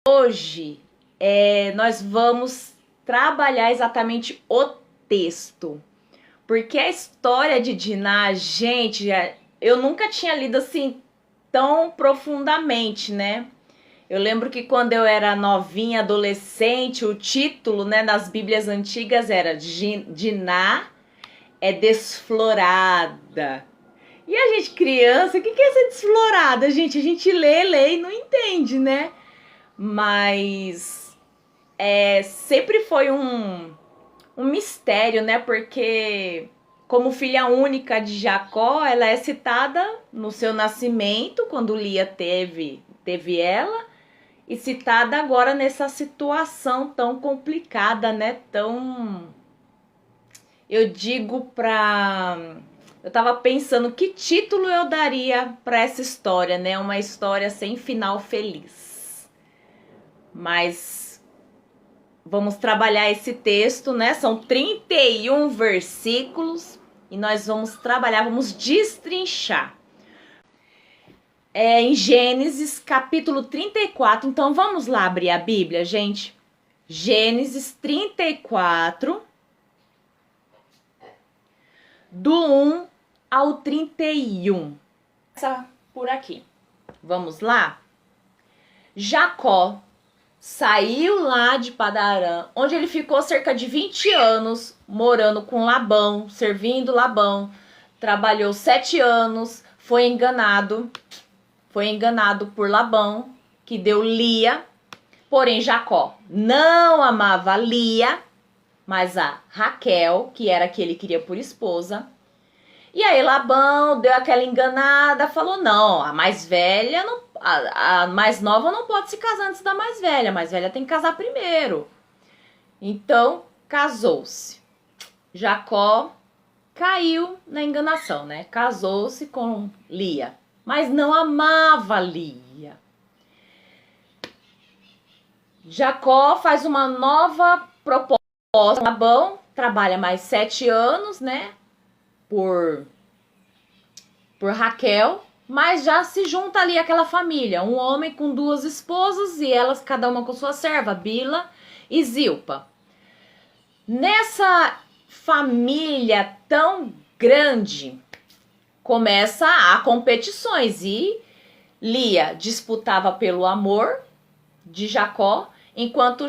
Hoje nós vamos trabalhar exatamente o texto, porque a história de Diná, gente, eu nunca tinha lido assim tão profundamente, né? Eu lembro que quando eu era novinha, adolescente, o título, né, nas Bíblias antigas era Diná é desflorada. E a gente, criança, o que é ser desflorada, gente? A gente lê e não entende, né? Mas sempre foi um mistério, né? Porque como filha única de Jacó, ela é citada no seu nascimento, quando Lia teve ela, e citada agora nessa situação tão complicada, né? Eu digo eu tava pensando que título eu daria para essa história, né? Uma história sem final feliz. Mas vamos trabalhar esse texto, né? São 31 versículos e nós vamos trabalhar, vamos destrinchar. Em Gênesis capítulo 34, então vamos lá abrir a Bíblia, gente. Gênesis 34, do 1 ao 31. Começa por aqui. Vamos lá? Jacó saiu lá de Padarã, onde ele ficou cerca de 20 anos morando com Labão, servindo Labão. Trabalhou 7 anos, foi enganado por Labão, que deu Lia. Porém, Jacó não amava Lia, mas a Raquel, que era a que ele queria por esposa. E aí Labão deu aquela enganada, falou: não, a mais velha, a mais nova não pode se casar antes da mais velha. A mais velha tem que casar primeiro. Então, casou-se. Jacó caiu na enganação, né? Casou-se com Lia, mas não amava Lia. Jacó faz uma nova proposta. Labão trabalha mais 7 anos, né? Por Raquel, mas já se junta ali aquela família, um homem com 2 esposas e elas cada uma com sua serva, Bila e Zilpa. Nessa família tão grande, começa a competições e Lia disputava pelo amor de Jacó, enquanto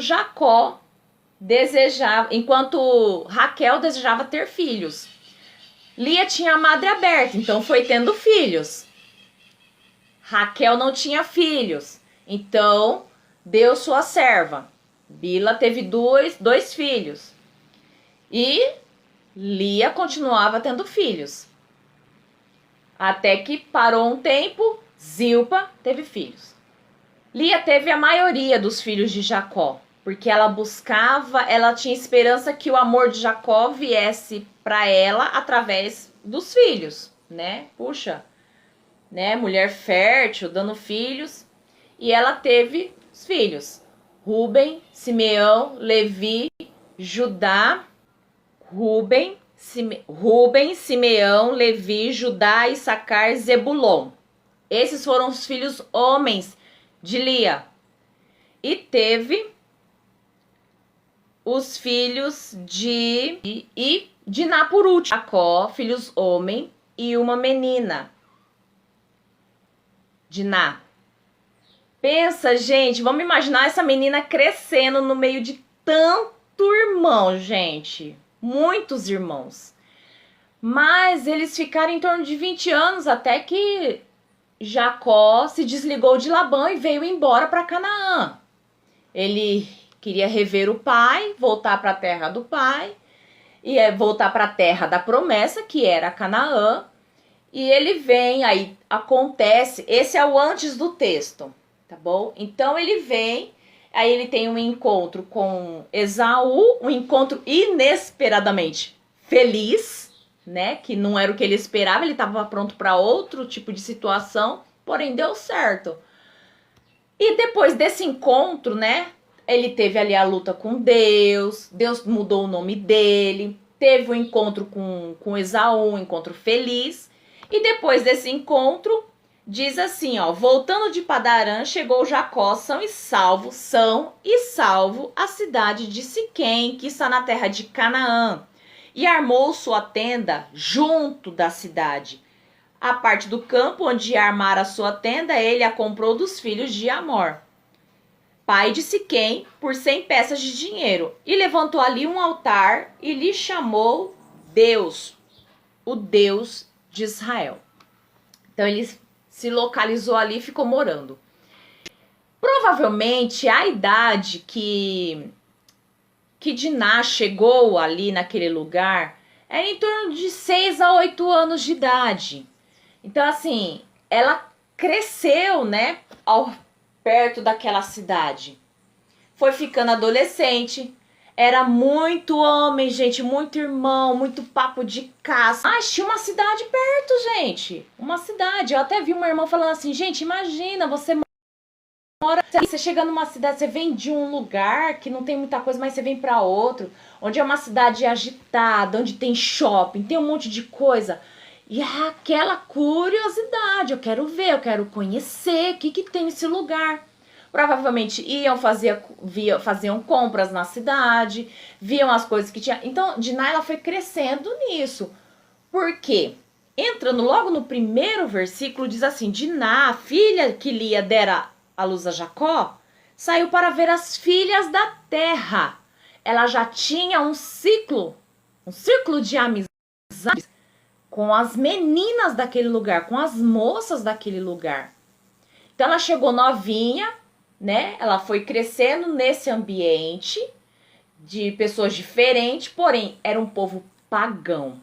Raquel desejava ter filhos. Lia tinha a madre aberta, então foi tendo filhos. Raquel não tinha filhos, então deu sua serva. Bila teve dois filhos. E Lia continuava tendo filhos. Até que parou um tempo, Zilpa teve filhos. Lia teve a maioria dos filhos de Jacó, porque ela tinha esperança que o amor de Jacó viesse para ela através dos filhos, né? Puxa, né? Mulher fértil, dando filhos. E ela teve os filhos: Rúben, Simeão, Levi, Judá. Rúben, Simeão, Levi, Judá, Issacar, Zebulon. Esses foram os filhos homens de Lia. E teve os filhos de Diná por último. Jacó, filhos homem e uma menina. Diná. Pensa, gente, vamos imaginar essa menina crescendo no meio de tanto irmão, gente. Muitos irmãos. Mas eles ficaram em torno de 20 anos até que Jacó se desligou de Labão e veio embora para Canaã. Ele queria rever o pai, voltar para a terra do pai, e voltar para a terra da promessa, que era Canaã. E ele vem, aí acontece, esse é o antes do texto, tá bom? Então ele vem, aí ele tem um encontro com Esaú, um encontro inesperadamente feliz, né? Que não era o que ele esperava, ele estava pronto para outro tipo de situação, porém deu certo. E depois desse encontro, né? Ele teve ali a luta com Deus mudou o nome dele, teve um encontro com Esaú, um encontro feliz. E depois desse encontro, Diz assim, ó, voltando de Padarã, chegou Jacó são e salvo à cidade de Siquém, que está na terra de Canaã, e armou sua tenda junto da cidade. A parte do campo onde armara sua tenda, ele a comprou dos filhos de Amor, pai de Siquém, por 100 peças de dinheiro, e levantou ali um altar e lhe chamou Deus, o Deus de Israel. Então ele se localizou ali e ficou morando. Provavelmente a idade que Diná chegou ali naquele lugar era em torno de 6 a 8 anos de idade. Então assim, ela cresceu, né, perto daquela cidade. Foi ficando adolescente. Era muito homem, gente, muito irmão, muito papo de caça. Mas tinha uma cidade perto, gente. Uma cidade. Eu até vi uma irmã falando assim, gente, imagina, você mora... Você chega numa cidade, você vem de um lugar que não tem muita coisa, mas você vem pra outro. Onde é uma cidade agitada, onde tem shopping, tem um monte de coisa. E é aquela curiosidade, eu quero ver, eu quero conhecer o que tem nesse lugar. Provavelmente faziam compras na cidade, viam as coisas que tinha. Então, Diná, ela foi crescendo nisso. Por quê? Entrando logo no primeiro versículo, diz assim, Diná, filha que Lia dera à luz a Jacó, saiu para ver as filhas da terra. Ela já tinha um círculo de amizade com as meninas daquele lugar, com as moças daquele lugar. Então, ela chegou novinha, né? Ela foi crescendo nesse ambiente de pessoas diferentes, porém era um povo pagão.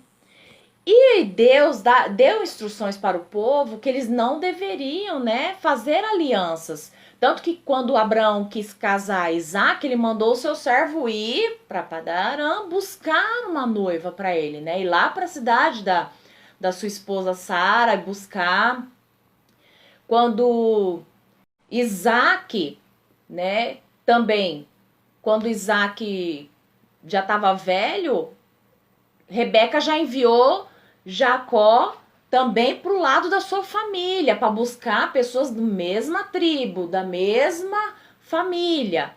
E Deus deu instruções para o povo que eles não deveriam, né, fazer alianças. Tanto que quando Abraão quis casar Isaac, ele mandou o seu servo ir para Padarã buscar uma noiva para ele, né? Ir lá para a cidade da sua esposa Sara, buscar. Quando Isaac, né, também, quando Isaac já estava velho, Rebeca já enviou Jacó também para o lado da sua família, para buscar pessoas da mesma tribo, da mesma família.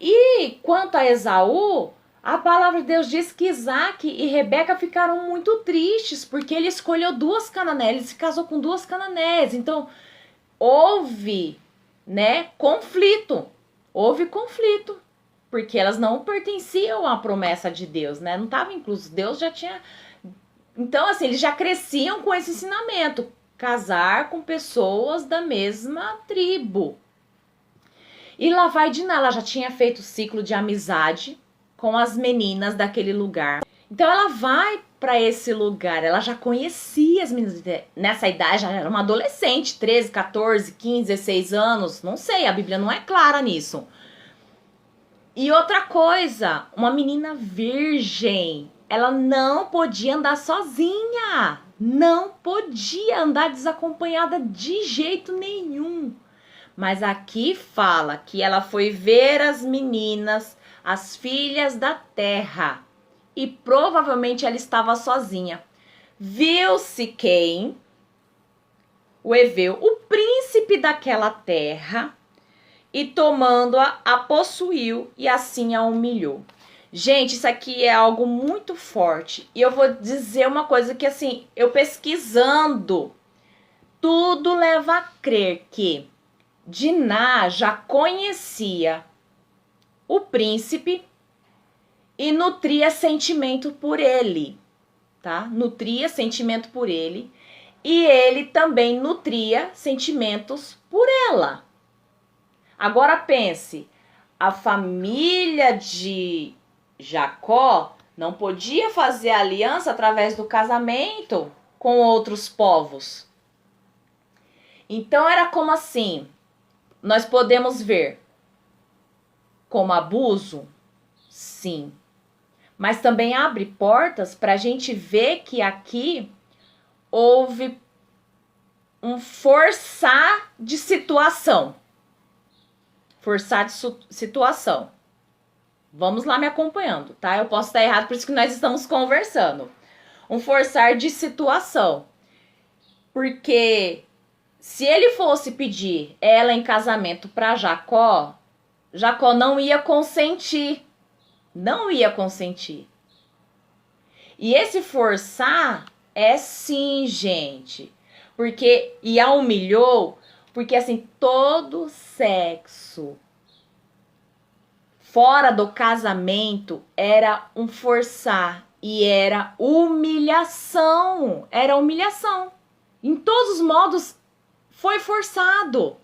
E quanto a Esaú, a palavra de Deus diz que Isaac e Rebeca ficaram muito tristes, porque ele escolheu 2 cananeias, ele se casou com 2 cananeias. Então, houve, né, houve conflito, porque elas não pertenciam à promessa de Deus, né, não estava incluso, Deus já tinha, então assim, eles já cresciam com esse ensinamento, casar com pessoas da mesma tribo. E lá vai Diná, ela já tinha feito o ciclo de amizade com as meninas daquele lugar, então ela vai para esse lugar, ela já conhecia as meninas, nessa idade já era uma adolescente, 13, 14, 15, 16 anos, não sei, a Bíblia não é clara nisso. E outra coisa, uma menina virgem, ela não podia andar sozinha, não podia andar desacompanhada de jeito nenhum. Mas aqui fala que ela foi ver as meninas, as filhas da terra, e provavelmente ela estava sozinha. Viu-se quem? O Eveu, o príncipe daquela terra, e tomando-a, a possuiu e assim a humilhou. Gente, isso aqui é algo muito forte. E eu vou dizer uma coisa que, assim, eu pesquisando, tudo leva a crer que Diná já conhecia o príncipe e nutria sentimento por ele, tá? Nutria sentimento por ele e ele também nutria sentimentos por ela. Agora pense, a família de Jacó não podia fazer aliança através do casamento com outros povos. Então era como assim, nós podemos ver como abuso? Sim. Mas também abre portas para a gente ver que aqui houve um forçar de situação. Forçar de situação. Vamos lá me acompanhando, tá? Eu posso estar errado, por isso que nós estamos conversando. Um forçar de situação. Porque se ele fosse pedir ela em casamento para Jacó, Jacó não ia consentir. Não ia consentir. E esse forçar é sim, gente. Porque, e a humilhou, porque assim, todo sexo fora do casamento era um forçar e era humilhação. Era humilhação. Em todos os modos, foi forçado.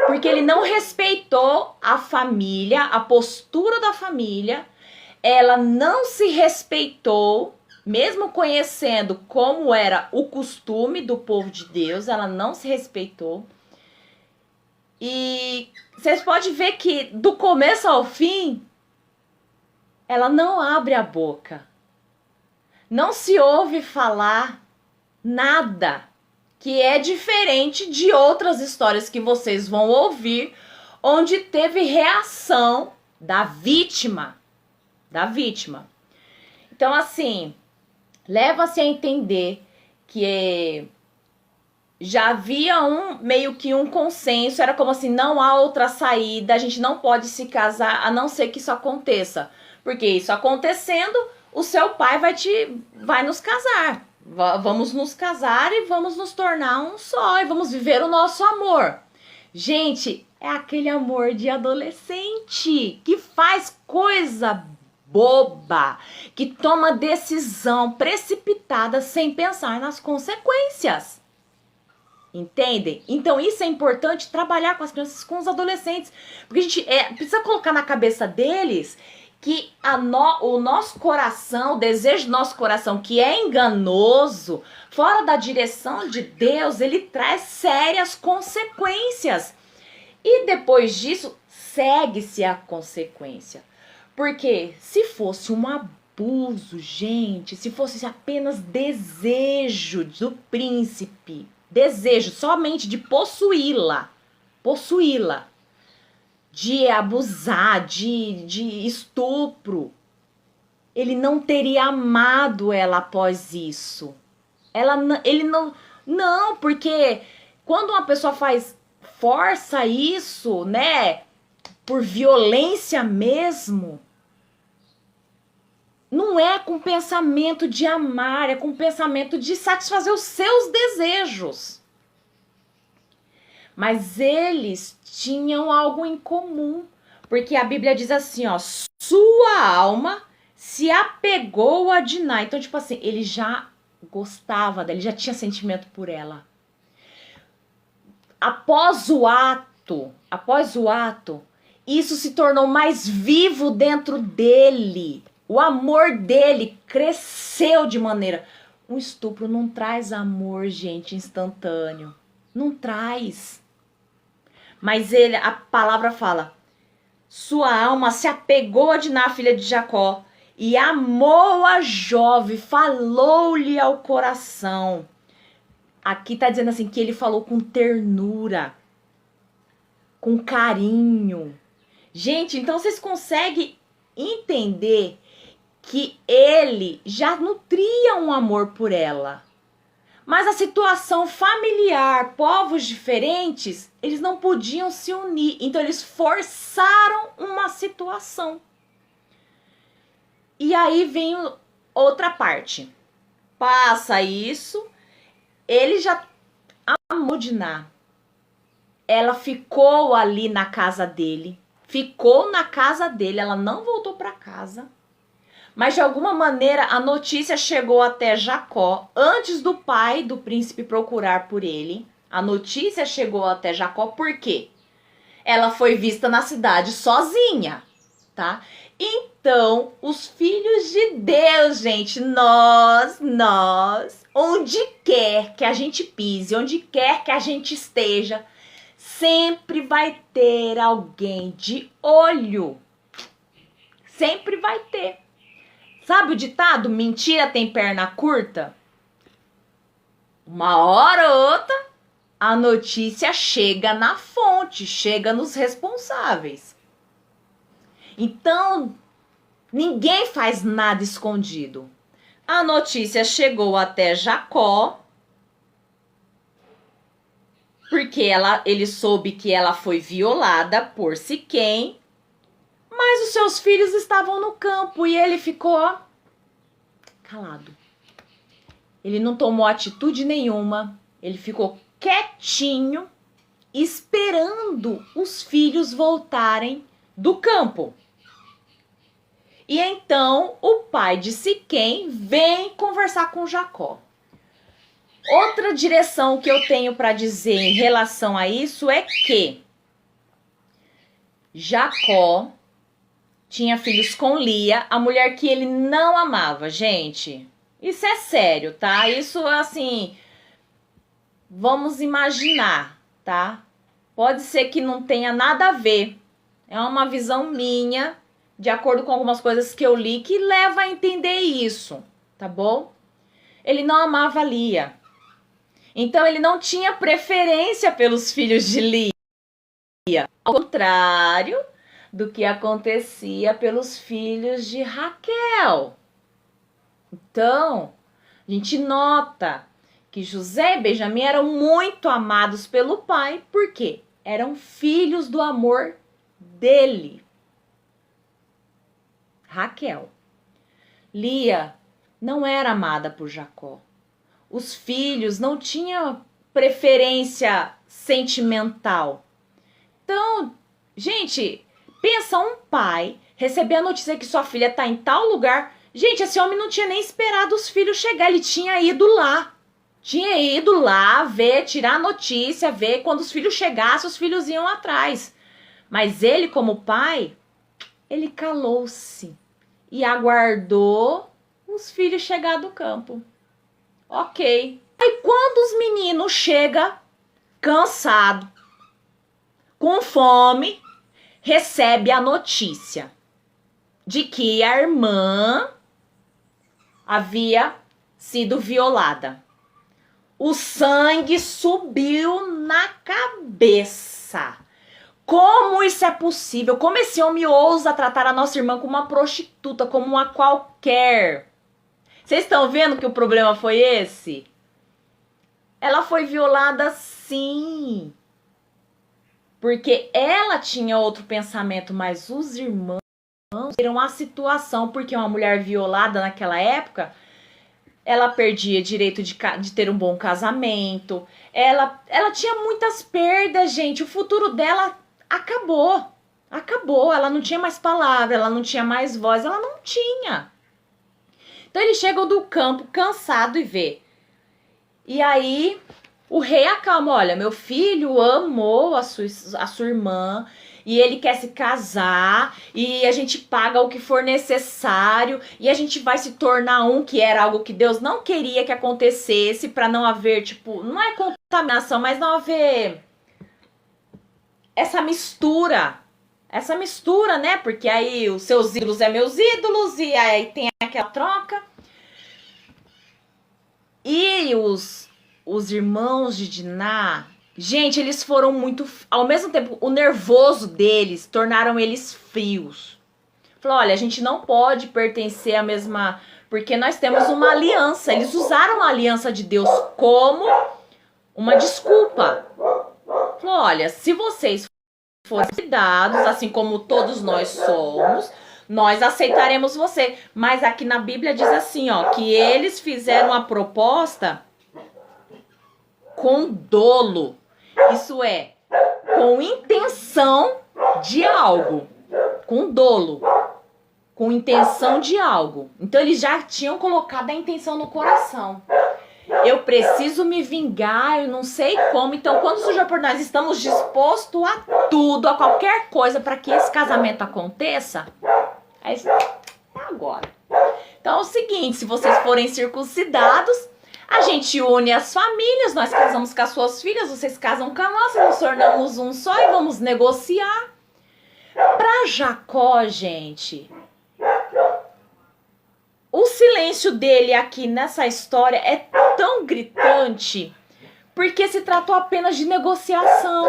Porque ele não respeitou a família, a postura da família. Ela não se respeitou, mesmo conhecendo como era o costume do povo de Deus, ela não se respeitou. E vocês podem ver que do começo ao fim, ela não abre a boca. Não se ouve falar nada, que é diferente de outras histórias que vocês vão ouvir, onde teve reação da vítima. Então, assim, leva-se a entender que já havia meio que um consenso, era como assim, não há outra saída, a gente não pode se casar a não ser que isso aconteça. Porque isso acontecendo, o seu pai vai nos casar. Vamos nos casar e vamos nos tornar um só e vamos viver o nosso amor. Gente, é aquele amor de adolescente que faz coisa boba, que toma decisão precipitada sem pensar nas consequências. Entendem? Então isso é importante trabalhar com as crianças, com os adolescentes, porque a gente precisa colocar na cabeça deles que o nosso coração, o desejo do nosso coração, que é enganoso, fora da direção de Deus, ele traz sérias consequências. E depois disso, segue-se a consequência. Porque se fosse um abuso, gente, se fosse apenas desejo do príncipe, desejo somente de possuí-la, de abusar, de estupro, ele não teria amado ela após isso. Ele não, porque quando uma pessoa força isso, né, por violência mesmo, não é com pensamento de amar, é com pensamento de satisfazer os seus desejos. Mas eles tinham algo em comum, porque a Bíblia diz assim, ó, sua alma se apegou a Diná. Então, tipo assim, ele já gostava dela, ele já tinha sentimento por ela. Após o ato, isso se tornou mais vivo dentro dele. O amor dele cresceu de maneira... Um estupro não traz amor, gente, instantâneo. Não traz. Mas a palavra fala, sua alma se apegou a Diná, filha de Jacó, e amou a jovem, falou-lhe ao coração. Aqui tá dizendo assim, que ele falou com ternura, com carinho. Gente, então vocês conseguem entender que ele já nutria um amor por ela. Mas a situação familiar, povos diferentes, eles não podiam se unir. Então eles forçaram uma situação. E aí vem outra parte. Passa isso, ele já amou Diná. Ela ficou ali na casa dele. Ela não voltou para casa. Mas de alguma maneira a notícia chegou até Jacó antes do pai do príncipe procurar por ele. A notícia chegou até Jacó por quê? Ela foi vista na cidade sozinha, tá? Então, os filhos de Deus, gente, nós, onde quer que a gente pise, onde quer que a gente esteja, sempre vai ter alguém de olho. Sempre vai ter. Sabe o ditado? Mentira tem perna curta? Uma hora ou outra, a notícia chega na fonte, chega nos responsáveis. Então, ninguém faz nada escondido. A notícia chegou até Jacó. porque ele soube que ela foi violada por Siquém, mas os seus filhos estavam no campo e ele ficou calado. Ele não tomou atitude nenhuma, ele ficou quietinho, esperando os filhos voltarem do campo. E então o pai de Siquém vem conversar com Jacó. Outra direção que eu tenho para dizer em relação a isso é que Jacó tinha filhos com Lia, a mulher que ele não amava, gente. Isso é sério, tá? Isso, assim, vamos imaginar, tá? Pode ser que não tenha nada a ver. É uma visão minha, de acordo com algumas coisas que eu li, que leva a entender isso, tá bom? Ele não amava Lia. Então, ele não tinha preferência pelos filhos de Lia. Ao contrário do que acontecia pelos filhos de Raquel. Então, a gente nota que José e Benjamim eram muito amados pelo pai, porque eram filhos do amor dele. Raquel. Lia não era amada por Jacó. Os filhos não tinham preferência sentimental. Então, gente, pensa um pai receber a notícia que sua filha está em tal lugar. Gente, esse homem não tinha nem esperado os filhos chegar, ele tinha ido lá. Tinha ido lá ver, tirar a notícia, ver quando os filhos chegassem, os filhos iam atrás. Mas ele, como pai, ele calou-se e aguardou os filhos chegar do campo. Ok. Aí quando os meninos chegam, cansados, com fome, recebe a notícia de que a irmã havia sido violada. O sangue subiu na cabeça. Como isso é possível? Como esse homem ousa tratar a nossa irmã como uma prostituta, como uma qualquer? Vocês estão vendo que o problema foi esse? Ela foi violada sim. Porque ela tinha outro pensamento, mas os irmãos viram a situação, porque uma mulher violada naquela época, ela perdia direito de ter um bom casamento, ela tinha muitas perdas, gente, o futuro dela acabou, ela não tinha mais palavra, ela não tinha mais voz, ela não tinha. Então eles chegam do campo cansado e vê. E aí o rei acalma, olha, meu filho amou a sua irmã e ele quer se casar e a gente paga o que for necessário e a gente vai se tornar um, que era algo que Deus não queria que acontecesse, para não haver, tipo, não é contaminação, mas não haver essa mistura, né? Porque aí os seus ídolos é meus ídolos e aí tem aquela troca. E os irmãos de Diná, gente, eles foram muito... Ao mesmo tempo, o nervoso deles tornaram eles frios. Falou, olha, a gente não pode pertencer à mesma... Porque nós temos uma aliança. Eles usaram a aliança de Deus como uma desculpa. Falou, olha, se vocês forem cuidados, assim como todos nós somos, nós aceitaremos você. Mas aqui na Bíblia diz assim, ó, que eles fizeram a proposta com dolo. Isso é, com intenção de algo. Com dolo. Com intenção de algo. Então eles já tinham colocado a intenção no coração. Eu preciso me vingar, eu não sei como. Então quando surgiu por nós, estamos dispostos a tudo, a qualquer coisa para que esse casamento aconteça. É agora. Então é o seguinte, se vocês forem circuncidados, a gente une as famílias, nós casamos com as suas filhas, vocês casam com a nossa, nos tornamos um só e vamos negociar. Para Jacó, gente, o silêncio dele aqui nessa história é tão gritante, porque se tratou apenas de negociação.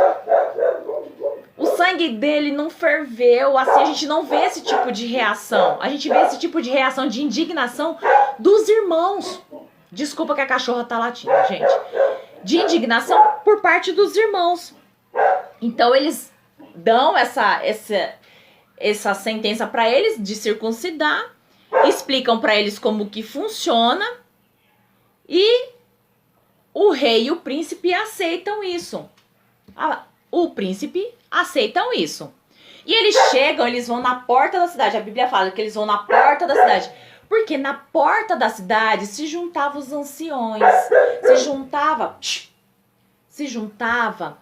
O sangue dele não ferveu, assim, a gente não vê esse tipo de reação. A gente vê esse tipo de reação de indignação dos irmãos. Desculpa que a cachorra tá latindo, gente. de indignação por parte dos irmãos. Então eles dão essa sentença para eles de circuncidar, explicam para eles como que funciona e o rei e o príncipe aceitam isso. O príncipe aceitam isso. E eles chegam, eles vão na porta da cidade. A Bíblia fala que eles vão na porta da cidade. Porque na porta da cidade se juntavam os anciões. Se juntava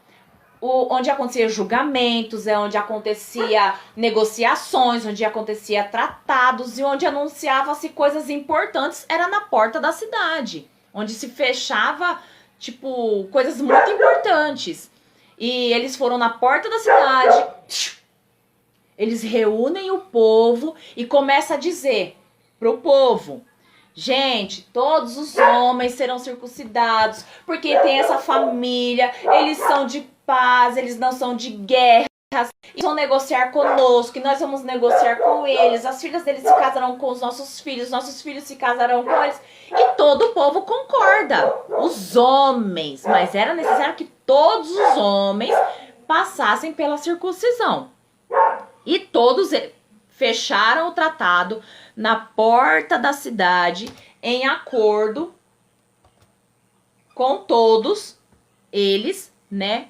onde acontecia julgamentos, onde acontecia negociações, onde acontecia tratados e onde anunciava-se coisas importantes, era na porta da cidade, onde se fechava, tipo, coisas muito importantes. E eles foram na porta da cidade, eles reúnem o povo e começam a dizer pro povo: gente, todos os homens serão circuncidados, porque tem essa família, eles são de paz, eles não são de guerra, eles vão negociar conosco, e nós vamos negociar com eles, as filhas deles se casarão com os nossos filhos se casarão com eles, e todo o povo concorda, os homens, mas era necessário que todos os homens passassem pela circuncisão, e todos fecharam o tratado na porta da cidade, em acordo com todos eles, né?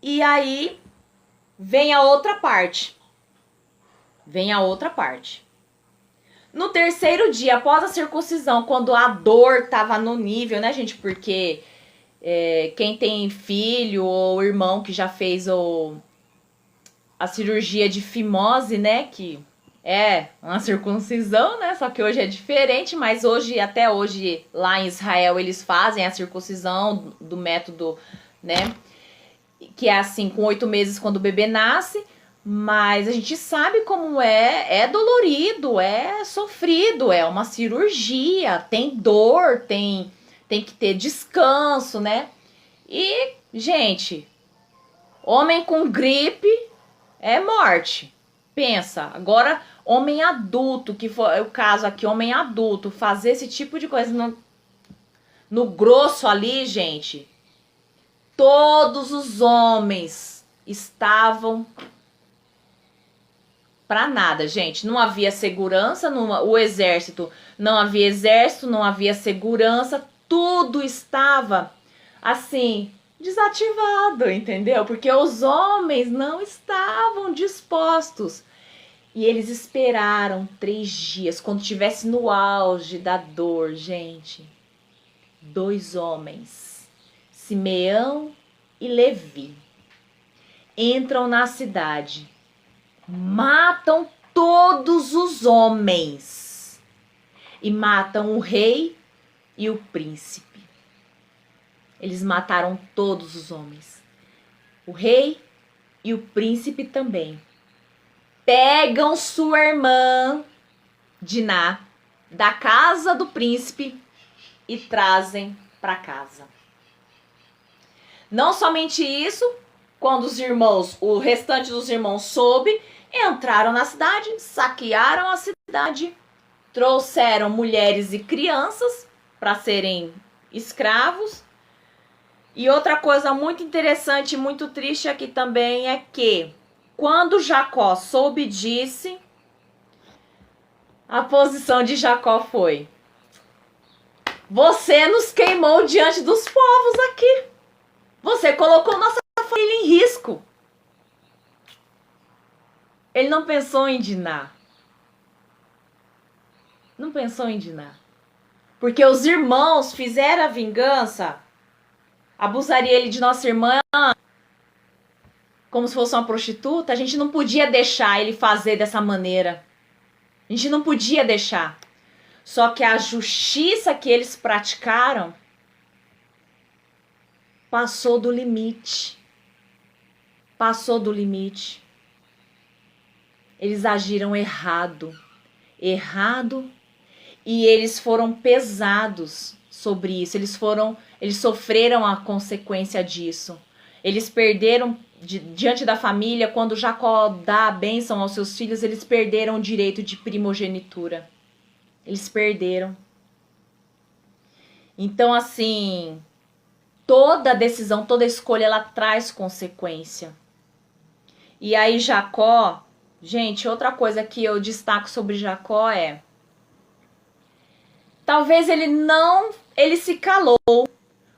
E aí vem a outra parte. No terceiro dia, após a circuncisão, quando a dor tava no nível, né, gente? Porque quem tem filho ou irmão que já fez a cirurgia de fimose, né? Que é uma circuncisão, né? Só que hoje é diferente, mas até hoje, lá em Israel, eles fazem a circuncisão do método, né? Que é assim, com 8 meses quando o bebê nasce, mas a gente sabe como é dolorido, é sofrido, é uma cirurgia, tem dor, tem que ter descanso, né? E, gente, homem com gripe é morte. Pensa, agora homem adulto, que foi o caso aqui, homem adulto, fazer esse tipo de coisa no grosso ali, gente, todos os homens estavam pra nada, gente. Não havia segurança, o exército, não havia segurança, tudo estava assim, desativado, entendeu? Porque os homens não estavam dispostos. E eles esperaram 3 dias, quando estivesse no auge da dor, gente. 2 homens, Simeão e Levi, entram na cidade, matam todos os homens e matam o rei e o príncipe. Eles mataram todos os homens, o rei e o príncipe também. Pegam sua irmã Diná da casa do príncipe e trazem para casa. Não somente isso, quando o restante dos irmãos soube, entraram na cidade, saquearam a cidade, trouxeram mulheres e crianças para serem escravos. E outra coisa muito interessante e muito triste aqui também é que, quando Jacó soube disso, a posição de Jacó foi: você nos queimou diante dos povos aqui. Você colocou nossa família em risco. Ele não pensou em Diná. Não pensou em Diná. Porque os irmãos fizeram a vingança, abusaria ele de nossa irmã como se fosse uma prostituta. A gente não podia deixar ele fazer dessa maneira. A gente não podia deixar. Só que a justiça que eles praticaram passou do limite. Passou do limite. Eles agiram errado. Errado. E eles foram pesados sobre isso. Eles sofreram a consequência disso. Eles perderam diante da família, quando Jacó dá a bênção aos seus filhos, eles perderam o direito de primogenitura. Eles perderam. Então, assim, Toda decisão, toda escolha, ela traz consequência. E aí Jacó, gente, outra coisa que eu destaco sobre Jacó é, talvez ele se calou,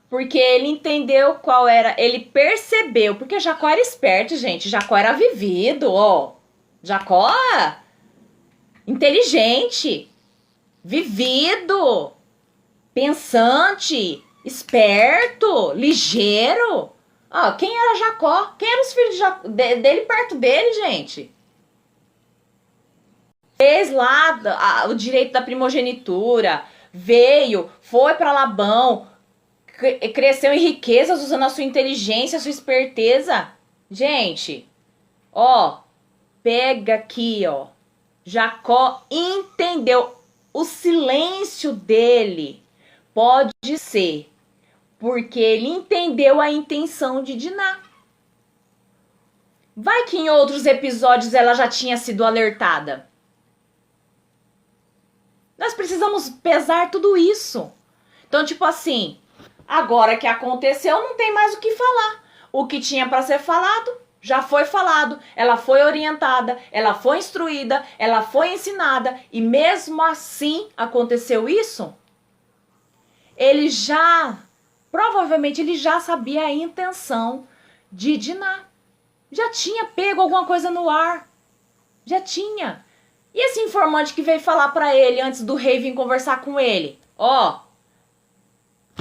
porque ele entendeu qual era, ele percebeu, porque Jacó era esperto, gente, Jacó era vivido, ó. Jacó, inteligente, vivido, pensante, esperto, ligeiro. Ah, quem era Jacó? Quem eram os filhos dele perto dele, gente? Fez lá o direito da primogenitura, veio, foi para Labão, cresceu em riquezas usando a sua inteligência, a sua esperteza. Gente, ó, pega aqui, ó. Jacó entendeu o silêncio dele. Pode ser porque ele entendeu a intenção de Diná. Vai que em outros episódios ela já tinha sido alertada. Nós precisamos pesar tudo isso. Então, tipo assim, agora que aconteceu, não tem mais o que falar. O que tinha para ser falado, já foi falado. Ela foi orientada, ela foi instruída, ela foi ensinada. E mesmo assim aconteceu isso, provavelmente ele já sabia a intenção de Diná. Já tinha pego alguma coisa no ar. Já tinha. E esse informante que veio falar para ele antes do rei vir conversar com ele? Ó,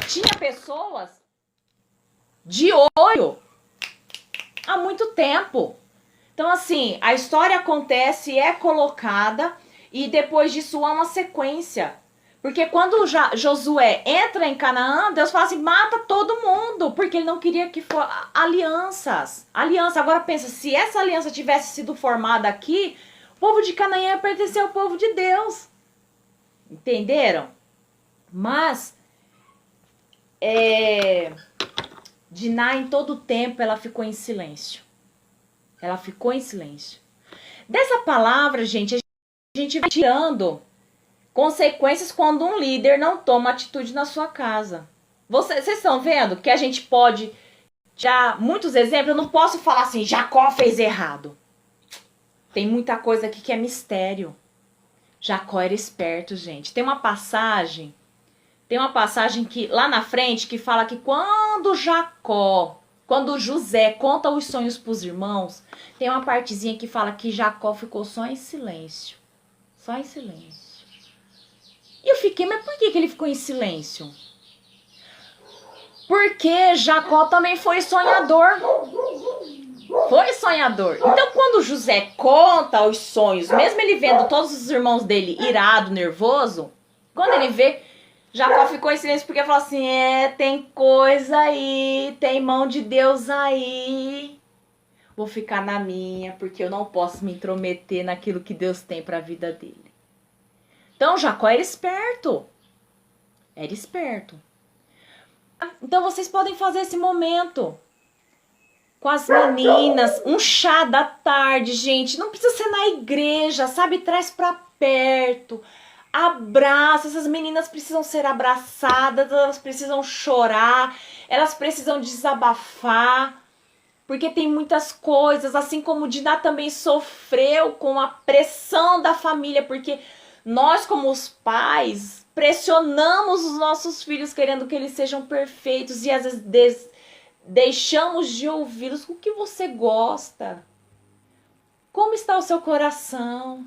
tinha pessoas de olho há muito tempo. Então, assim, a história acontece, é colocada e depois disso há uma sequência. Porque quando Josué entra em Canaã, Deus fala assim, mata todo mundo, porque ele não queria que fosse alianças. Aliança, agora pensa, se essa aliança tivesse sido formada aqui, o povo de Canaã ia pertencer ao povo de Deus. Entenderam? Mas, Diná em todo o tempo, ela ficou em silêncio. Ela ficou em silêncio. Dessa palavra, gente, a gente vai tirando consequências quando um líder não toma atitude na sua casa. Vocês estão vendo que a gente pode tirar muitos exemplos? Eu não posso falar assim, Jacó fez errado. Tem muita coisa aqui que é mistério. Jacó era esperto, gente. Tem uma passagem que lá na frente que fala que quando José conta os sonhos para os irmãos, tem uma partezinha que fala que Jacó ficou só em silêncio. Só em silêncio. E eu fiquei, mas por que ele ficou em silêncio? Porque Jacó também foi sonhador. Foi sonhador. Então, quando José conta os sonhos, mesmo ele vendo todos os irmãos dele irado, nervoso, quando ele vê, Jacó ficou em silêncio porque falou assim, tem coisa aí, tem mão de Deus aí. Vou ficar na minha, porque eu não posso me intrometer naquilo que Deus tem para a vida dele. Então, Jacó era esperto. Era esperto. Então, vocês podem fazer esse momento com as meninas, um chá da tarde, gente. Não precisa ser na igreja, sabe? Traz pra perto. Abraça. Essas meninas precisam ser abraçadas, elas precisam chorar, elas precisam desabafar. Porque tem muitas coisas, assim como Diná também sofreu com a pressão da família, porque nós, como os pais, pressionamos os nossos filhos querendo que eles sejam perfeitos e às vezes deixamos de ouvi-los. O que você gosta? Como está o seu coração?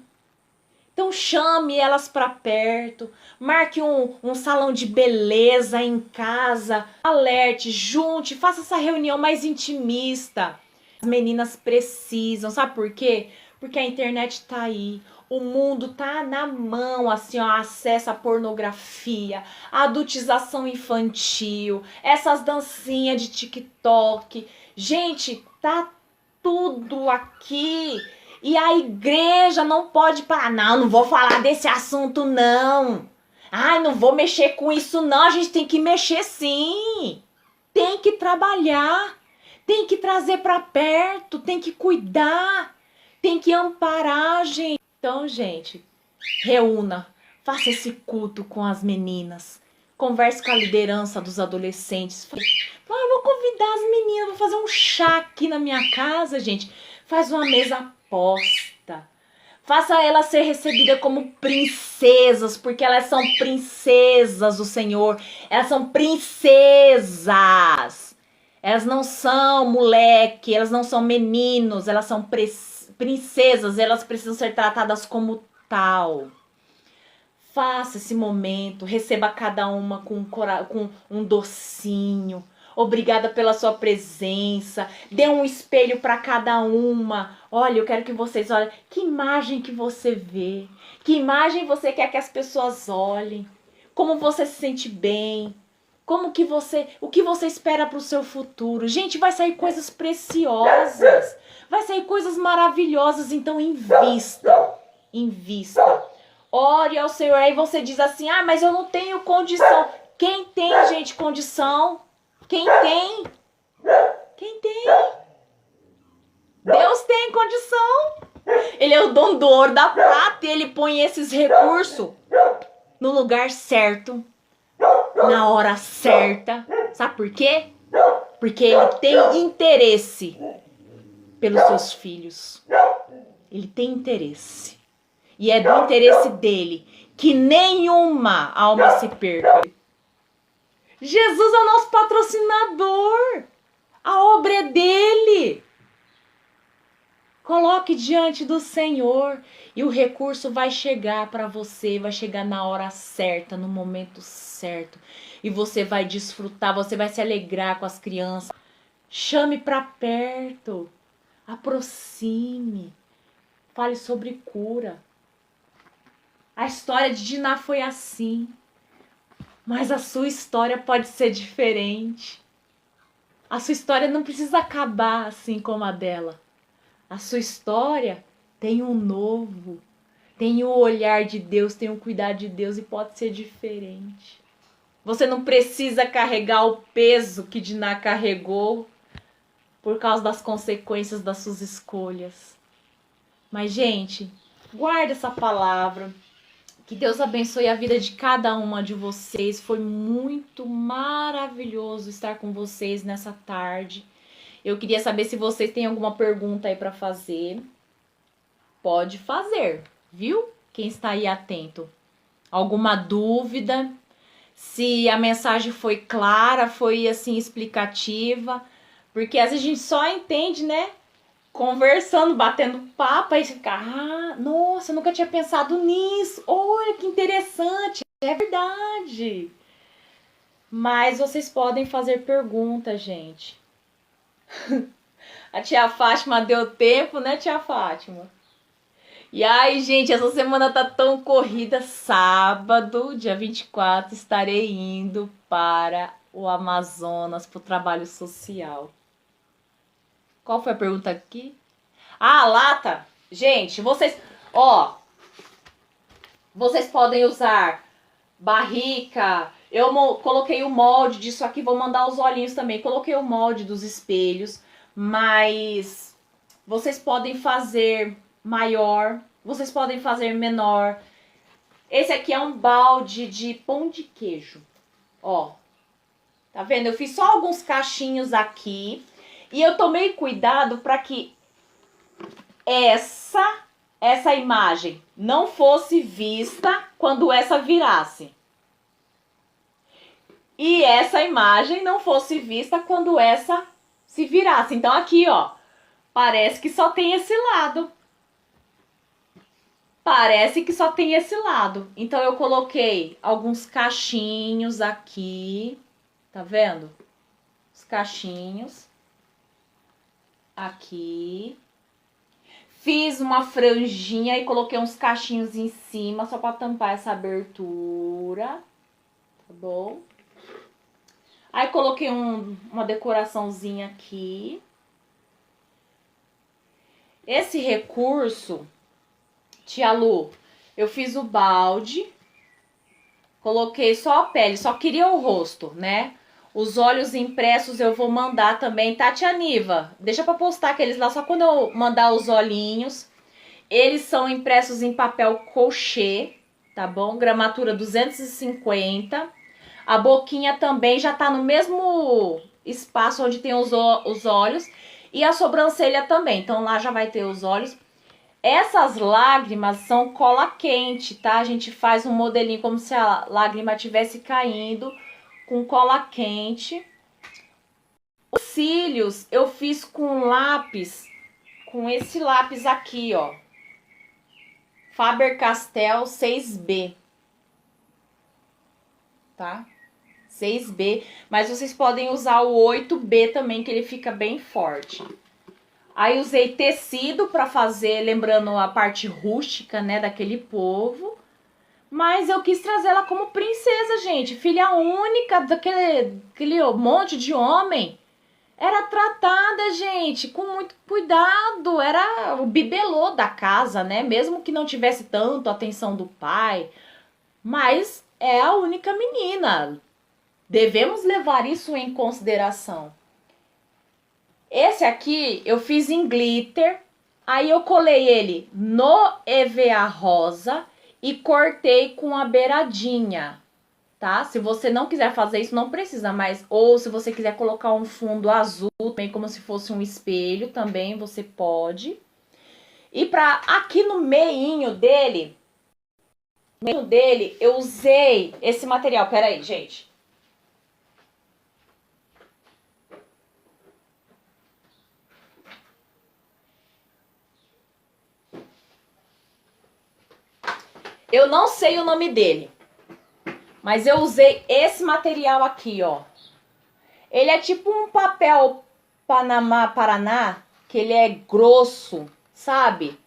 Então chame elas para perto, marque um salão de beleza em casa, alerte, junte, faça essa reunião mais intimista. As meninas precisam, sabe por quê? Porque a internet tá aí. O mundo tá na mão, assim, ó, acesso à pornografia, a adultização infantil, essas dancinhas de TikTok. Gente, tá tudo aqui. E a igreja não pode parar. Não vou falar desse assunto, não. Ai, não vou mexer com isso, não. A gente tem que mexer, sim. Tem que trabalhar. Tem que trazer para perto. Tem que cuidar. Tem que amparar, gente. Então, gente, reúna, faça esse culto com as meninas. Converse com a liderança dos adolescentes. Fala, eu vou convidar as meninas, vou fazer um chá aqui na minha casa, gente. Faz uma mesa posta. Faça elas ser recebidas como princesas, porque elas são princesas do Senhor. Elas são princesas. Elas não são moleque, elas não são meninos, elas são princesas. Elas precisam ser tratadas como tal. Faça esse momento, receba cada uma com um docinho. Obrigada pela sua presença. Dê um espelho para cada uma. Olha, eu quero que vocês olhem. Que imagem que você vê? Que imagem você quer que as pessoas olhem? Como você se sente bem? O que você espera para o seu futuro? Gente, vai sair coisas preciosas. Vai sair coisas maravilhosas. Então, invista. Invista. Ore ao Senhor. Aí você diz assim, mas eu não tenho condição. Quem tem, gente, condição? Quem tem? Quem tem? Deus tem condição. Ele é o dono do ouro, da prata, e ele põe esses recursos no lugar certo, na hora certa. Sabe por quê? Porque ele tem interesse pelos seus filhos. Ele tem interesse. E é do interesse dele que nenhuma alma se perca. Jesus é o nosso patrocinador. A obra é dele. Coloque diante do Senhor e o recurso vai chegar para você, vai chegar na hora certa, no momento certo. E você vai desfrutar, você vai se alegrar com as crianças. Chame para perto, aproxime, fale sobre cura. A história de Diná foi assim. Mas a sua história pode ser diferente. A sua história não precisa acabar assim como a dela. A sua história tem um novo, tem o olhar de Deus, tem o cuidar de Deus e pode ser diferente. Você não precisa carregar o peso que Diná carregou por causa das consequências das suas escolhas. Mas, gente, guarda essa palavra. Que Deus abençoe a vida de cada uma de vocês. Foi muito maravilhoso estar com vocês nessa tarde. Eu queria saber se vocês têm alguma pergunta aí para fazer. Pode fazer, viu? Quem está aí atento. Alguma dúvida? Se a mensagem foi clara, foi assim explicativa. Porque às vezes a gente só entende, né? Conversando, batendo papo, aí você fica, nossa, eu nunca tinha pensado nisso. Olha que interessante, é verdade. Mas vocês podem fazer perguntas, gente. A tia Fátima deu tempo, né, tia Fátima? E aí, gente, essa semana tá tão corrida. Sábado, dia 24, estarei indo para o Amazonas, para o trabalho social. Qual foi a pergunta aqui? Lata. Gente, vocês podem usar barrica. Eu coloquei o molde disso aqui, vou mandar os olhinhos também. Coloquei o molde dos espelhos, mas vocês podem fazer maior, vocês podem fazer menor. Esse aqui é um balde de pão de queijo. Tá vendo? Eu fiz só alguns cachinhos aqui. E eu tomei cuidado para que essa imagem não fosse vista quando essa virasse. E essa imagem não fosse vista quando essa se virasse. Então aqui, parece que só tem esse lado. Parece que só tem esse lado. Então eu coloquei alguns cachinhos aqui. Tá vendo? Os cachinhos. Aqui. Fiz uma franjinha e coloquei uns cachinhos em cima só para tampar essa abertura. Tá bom? Aí coloquei uma decoraçãozinha aqui. Esse recurso, tia Lu, eu fiz o balde. Coloquei só a pele, só queria o rosto, né? Os olhos impressos eu vou mandar também. Tá, tia Niva? Deixa pra postar aqueles lá só quando eu mandar os olhinhos. Eles são impressos em papel crochê, tá bom? Gramatura 250. A boquinha também já tá no mesmo espaço onde tem os olhos. E a sobrancelha também. Então lá já vai ter os olhos. Essas lágrimas são cola quente, tá? A gente faz um modelinho como se a lágrima estivesse caindo com cola quente. Os cílios eu fiz com lápis, com esse lápis aqui, ó. Faber-Castell 6B. Tá? 6B, mas vocês podem usar o 8B também, que ele fica bem forte. Aí usei tecido para fazer, lembrando a parte rústica, né, daquele povo. Mas eu quis trazer ela como princesa, gente. Filha única daquele monte de homem. Era tratada, gente, com muito cuidado. Era o bibelô da casa, né? Mesmo que não tivesse tanto a atenção do pai. Mas é a única menina. Devemos levar isso em consideração. Esse aqui eu fiz em glitter. Aí eu colei ele no EVA rosa e cortei com a beiradinha, tá? Se você não quiser fazer isso, não precisa, mas ou se você quiser colocar um fundo azul, também como se fosse um espelho, também você pode. E pra aqui no meinho dele, eu usei esse material. Pera aí, gente. Eu não sei o nome dele, mas eu usei esse material aqui, ó. Ele é tipo um papel Panamá, Paraná, que ele é grosso, sabe?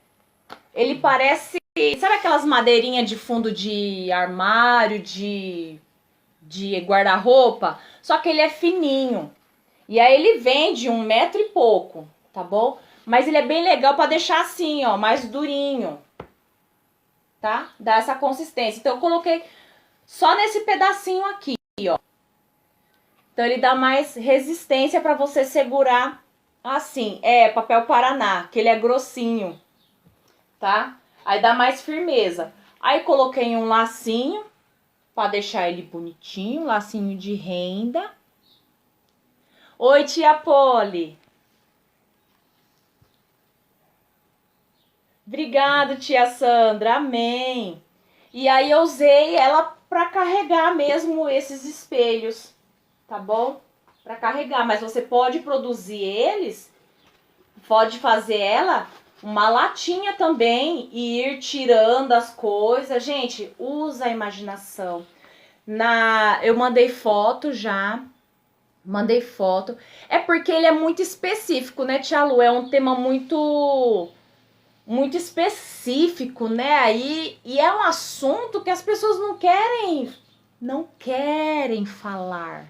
Ele parece, sabe aquelas madeirinhas de fundo de armário, de guarda-roupa? Só que ele é fininho. E aí ele vende 1 metro e pouco, tá bom? Mas ele é bem legal pra deixar assim, ó, mais durinho. Tá? Dá essa consistência. Então eu coloquei só nesse pedacinho aqui, ó. Então ele dá mais resistência para você segurar assim. É papel Paraná, que ele é grossinho, tá? Aí dá mais firmeza. Aí coloquei um lacinho para deixar ele bonitinho, lacinho de renda. Oi, tia Poli. Obrigada, tia Sandra. Amém. E aí eu usei ela para carregar mesmo esses espelhos, tá bom? Para carregar, mas você pode produzir eles, pode fazer ela uma latinha também e ir tirando as coisas. Gente, usa a imaginação. Eu mandei foto já. Mandei foto. É porque ele é muito específico, né, tia Lu? É um tema muito específico, né? Aí, e é um assunto que as pessoas não querem falar.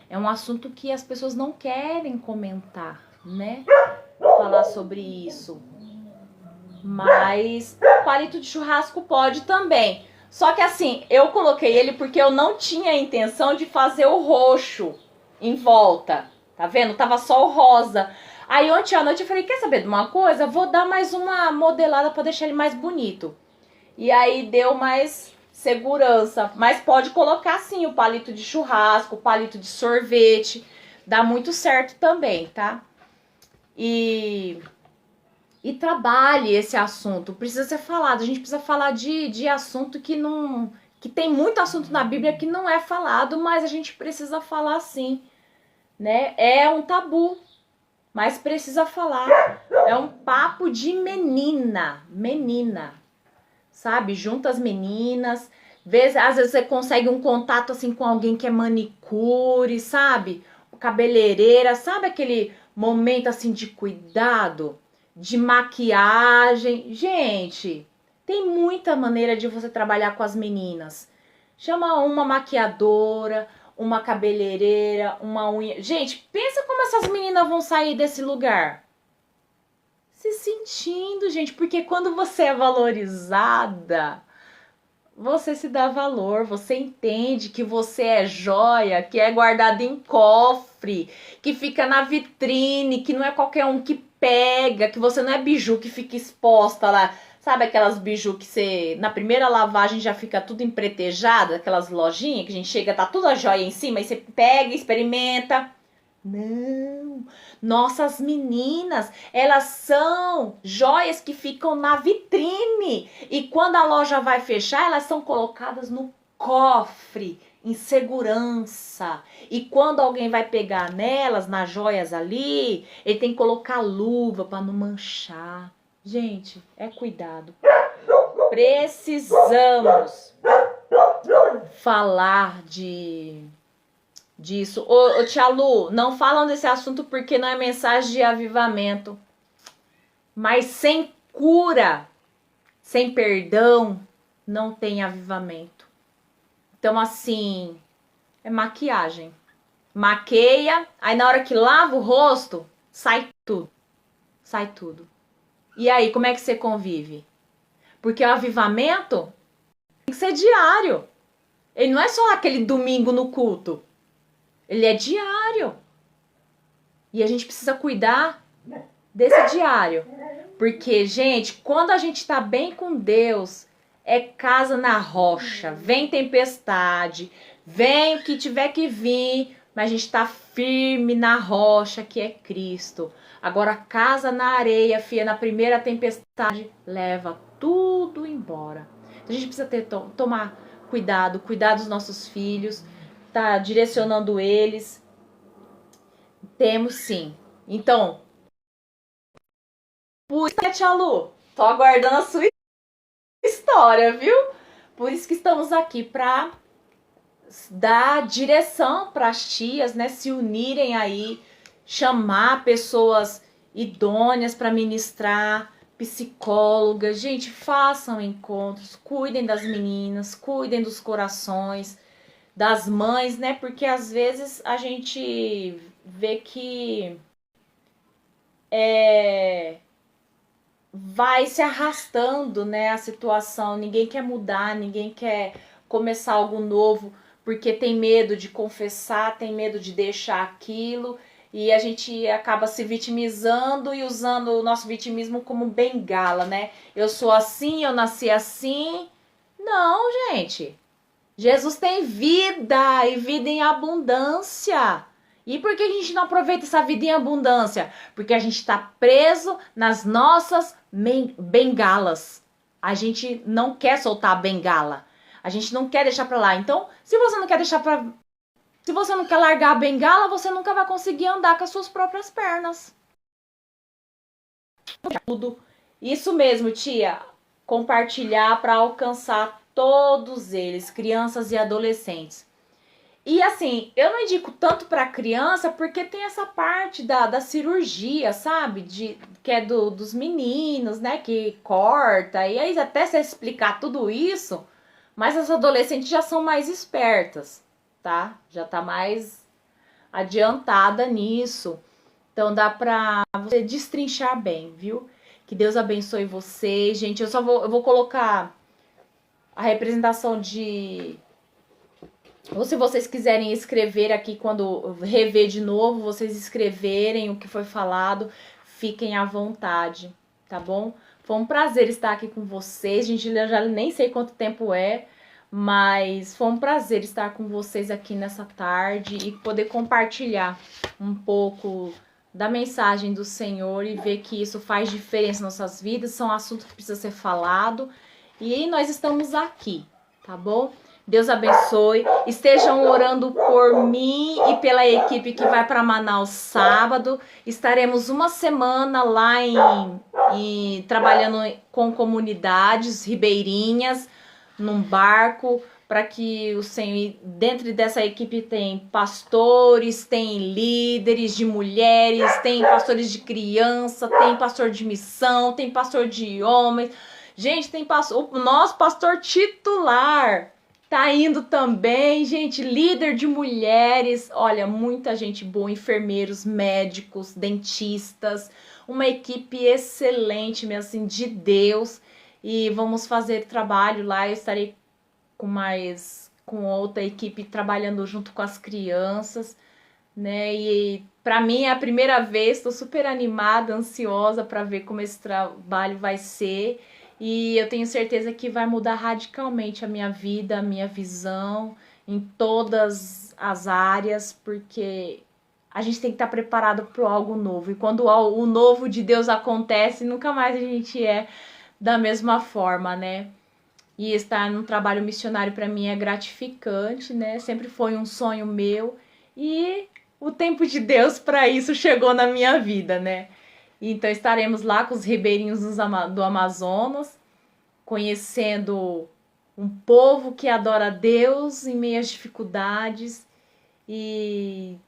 É um assunto que as pessoas não querem comentar, né? Falar sobre isso. Mas palito de churrasco pode também. Só que assim, eu coloquei ele porque eu não tinha a intenção de fazer o roxo em volta. Tá vendo? Tava só o rosa. Aí ontem à noite eu falei, quer saber de uma coisa? Vou dar mais uma modelada para deixar ele mais bonito. E aí deu mais segurança. Mas pode colocar sim o palito de churrasco, o palito de sorvete. Dá muito certo também, tá? E trabalhe esse assunto. Precisa ser falado. A gente precisa falar de assunto que não... Que tem muito assunto na Bíblia que não é falado, mas a gente precisa falar sim, né? É um tabu. Mas precisa falar. É um papo de menina. Menina. Sabe? Junta as meninas. Às vezes você consegue um contato assim com alguém que é manicure, sabe? Cabeleireira. Sabe aquele momento assim de cuidado? De maquiagem. Gente, tem muita maneira de você trabalhar com as meninas. Chama uma maquiadora, uma cabeleireira, uma unha. Gente, pensa como essas meninas vão sair desse lugar. Se sentindo, gente, porque quando você é valorizada, você se dá valor, você entende que você é joia, que é guardada em cofre, que fica na vitrine, que não é qualquer um que pega, que você não é biju que fica exposta lá Sabe aquelas biju que você, na primeira lavagem já fica tudo empretejado, aquelas lojinhas que a gente chega, tá tudo a joia em cima, aí você pega, experimenta. Não, nossas meninas, elas são joias que ficam na vitrine. E quando a loja vai fechar, elas são colocadas no cofre, em segurança. E quando alguém vai pegar nelas, nas joias ali, ele tem que colocar luva para não manchar. Gente, é cuidado. Precisamos falar disso. Ô tia Lu, não falam desse assunto porque não é mensagem de avivamento. Mas sem cura, sem perdão, não tem avivamento. Então, assim, é maquiagem. Maqueia, aí na hora que lava o rosto, sai tudo. Sai tudo. E aí, como é que você convive? Porque o avivamento tem que ser diário. Ele não é só aquele domingo no culto. Ele é diário. E a gente precisa cuidar desse diário. Porque, gente, quando a gente tá bem com Deus, é casa na rocha. Vem tempestade, vem o que tiver que vir, mas a gente tá firme na rocha que é Cristo. Agora, casa na areia, fia, na primeira tempestade, leva tudo embora. Então, a gente precisa tomar cuidar dos nossos filhos, tá direcionando eles. Temos sim. Então, por isso que, tia Lu, tô aguardando a sua história, viu? Por isso que estamos aqui para dar direção para as tias, né, se unirem aí, chamar pessoas idôneas para ministrar, psicólogas. Gente, façam encontros, cuidem das meninas, cuidem dos corações, das mães, né? Porque às vezes a gente vê que vai se arrastando, né, a situação. Ninguém quer mudar, ninguém quer começar algo novo, porque tem medo de confessar, tem medo de deixar aquilo, e a gente acaba se vitimizando e usando o nosso vitimismo como bengala, né? Eu sou assim, eu nasci assim. Não, gente. Jesus tem vida e vida em abundância. E por que a gente não aproveita essa vida em abundância? Porque a gente está preso nas nossas bengalas. A gente não quer soltar a bengala. A gente não quer deixar para lá. Então, se você não quer deixar para, se você não quer largar a bengala, você nunca vai conseguir andar com as suas próprias pernas. Tudo. Isso mesmo, tia. Compartilhar para alcançar todos eles, crianças e adolescentes. E assim, eu não indico tanto para criança porque tem essa parte da cirurgia, sabe? Que é dos meninos, né? Que corta. E aí até você explicar tudo isso, mas as adolescentes já são mais espertas, tá? Já tá mais adiantada nisso. Então dá pra você destrinchar bem, viu? Que Deus abençoe vocês, gente. Eu vou colocar a representação de... Ou se vocês quiserem escrever aqui, quando rever de novo, vocês escreverem o que foi falado, fiquem à vontade, tá bom? Foi um prazer estar aqui com vocês, gente, eu já nem sei quanto tempo é, mas foi um prazer estar com vocês aqui nessa tarde e poder compartilhar um pouco da mensagem do Senhor e ver que isso faz diferença nas nossas vidas, são assuntos que precisam ser falado e nós estamos aqui, tá bom? Deus abençoe. Estejam orando por mim e pela equipe que vai para Manaus sábado. Estaremos uma semana lá trabalhando com comunidades ribeirinhas, num barco, para que o Senhor, dentro dessa equipe tem pastores, tem líderes de mulheres, tem pastores de criança, tem pastor de missão, tem pastor de homens. Gente, tem o nosso pastor titular tá indo também, gente, líder de mulheres, olha, muita gente boa, enfermeiros, médicos, dentistas, uma equipe excelente, mesmo assim, de Deus, e vamos fazer trabalho lá, eu estarei com outra equipe trabalhando junto com as crianças, né, e para mim é a primeira vez, estou super animada, ansiosa para ver como esse trabalho vai ser, E eu tenho certeza que vai mudar radicalmente a minha vida, a minha visão em todas as áreas, porque a gente tem que estar preparado para algo novo. E quando o novo de Deus acontece, nunca mais a gente é da mesma forma, né? E estar num trabalho missionário para mim é gratificante, né? Sempre foi um sonho meu e o tempo de Deus para isso chegou na minha vida, né? Então estaremos lá com os ribeirinhos do Amazonas, conhecendo um povo que adora a Deus em meio às dificuldades e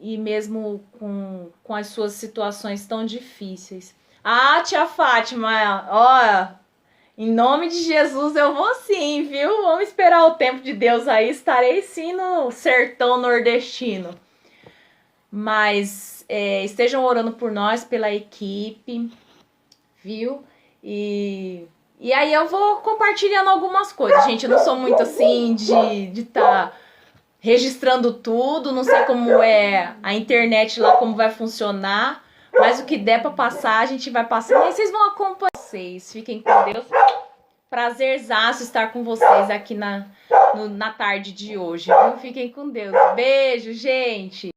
mesmo com as suas situações tão difíceis. Ah, tia Fátima, ó, em nome de Jesus eu vou sim, viu? Vamos esperar o tempo de Deus aí, estarei sim no sertão nordestino. Mas estejam orando por nós, pela equipe, viu? E aí eu vou compartilhando algumas coisas, gente. Eu não sou muito assim de tá registrando tudo, não sei como é a internet lá, como vai funcionar, mas o que der pra passar, a gente vai passando. E vocês vão acompanhar vocês. Fiquem com Deus. Prazerzaço estar com vocês aqui na tarde de hoje, viu? Fiquem com Deus. Beijo, gente!